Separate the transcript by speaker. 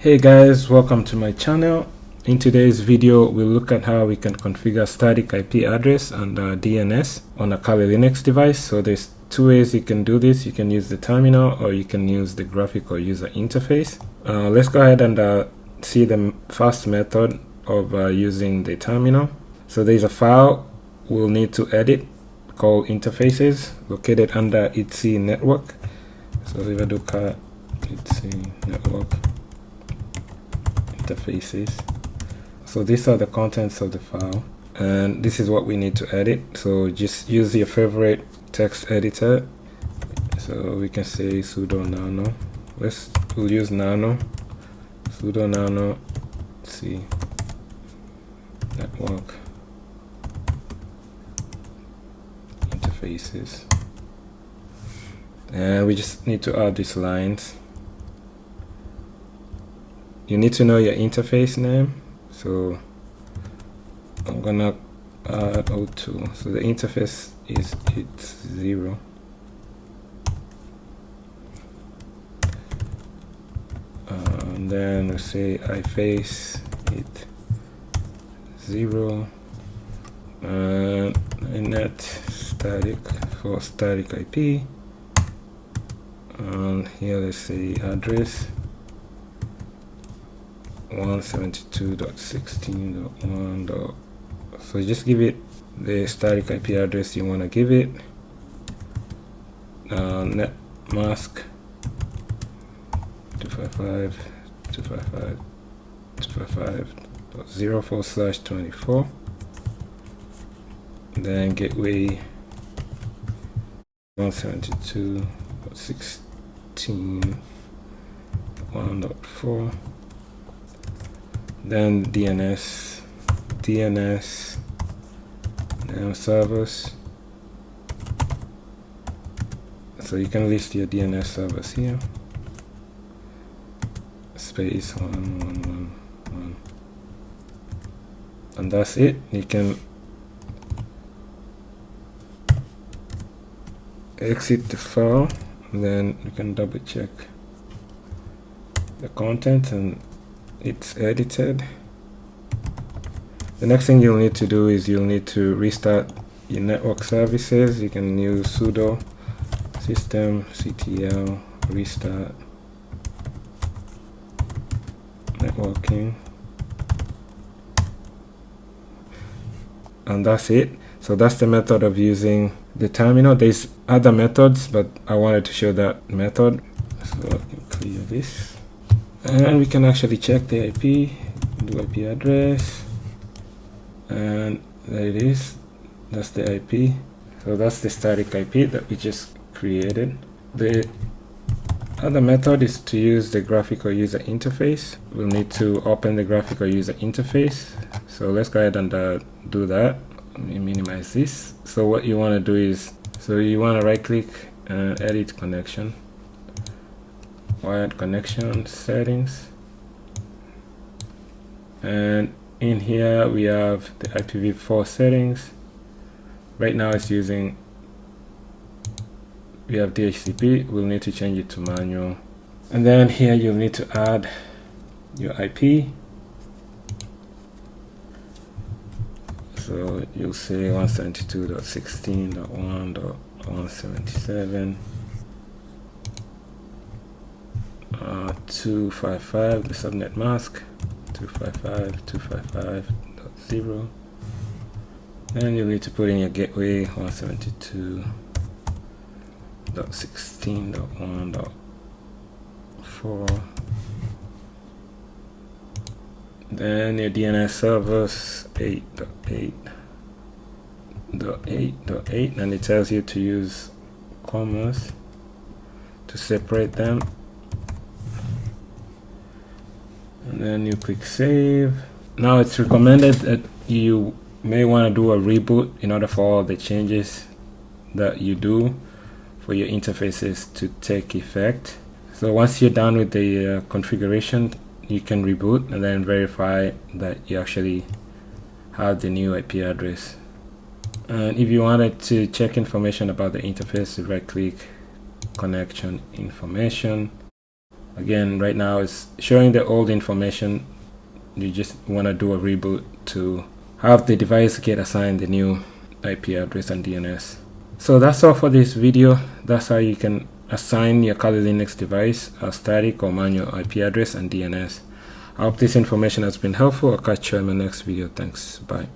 Speaker 1: Hey guys, welcome to my channel. In today's video, we'll look at how we can configure static IP address and DNS on a Kali Linux device. So there's two ways you can do this. You can use the terminal or you can use the graphical user interface. Let's go ahead and see the first method of using the terminal. So there's a file we'll need to edit called interfaces located under ITC network. So if I do ITC network interfaces, so these are the contents of the file and this is what we need to edit. So just use your favorite text editor. So we can say sudo nano, we'll use nano, sudo nano c network interfaces, and we just need to add these lines. You need to know your interface name, so I'm gonna add O2. So the interface is it's 0. And then we say I face it 0 and net static for static IP, and here let's say address 172.16.1. So just give it the static IP address you want to give it. Net mask 255.255.0/24. Then gateway 172.16.1.4. Then DNS now servers. So you can list your DNS servers here. Space 111, and that's it. You can exit the file, and then you can double check the content and it's edited. The next thing you'll need to do is you'll need to restart your network services. You can use sudo systemctl restart networking, and that's it. So that's the method of using the terminal. There's other methods, but I wanted to show that method. So I can clear this, and we can actually check the IP, do IP address, and there it is. That's the IP. So that's the static IP that we just created. The other method is to use the graphical user interface. We'll need to open the graphical user interface. So let's go ahead and do that. Let me minimize this. So what you want to do is, so you want to right click and edit connection, wired connection settings, and in here we have the IPv4 settings. Right now it's using, we have DHCP. We'll need to change it to manual, and then here you'll need to add your IP. So you'll say 172.16.1.177 255, the subnet mask 255.255.0, and you'll need to put in your gateway 172.16.1.4. Then your DNS servers 8.8.8.8, and it tells you to use commas to separate them, and then you click save. Now it's recommended that you may want to do a reboot in order for all the changes that you do for your interfaces to take effect. So once you're done with the configuration, you can reboot and then verify that you actually have the new IP address. And if you wanted to check information about the interface, right click connection information, Again, right now it's showing the old information. You just want to do a reboot to have the device get assigned the new IP address and DNS. So that's all for this video. That's how you can assign your Kali Linux device a static or manual IP address and DNS. I hope this information has been helpful. I'll catch you in my next video. Thanks. Bye.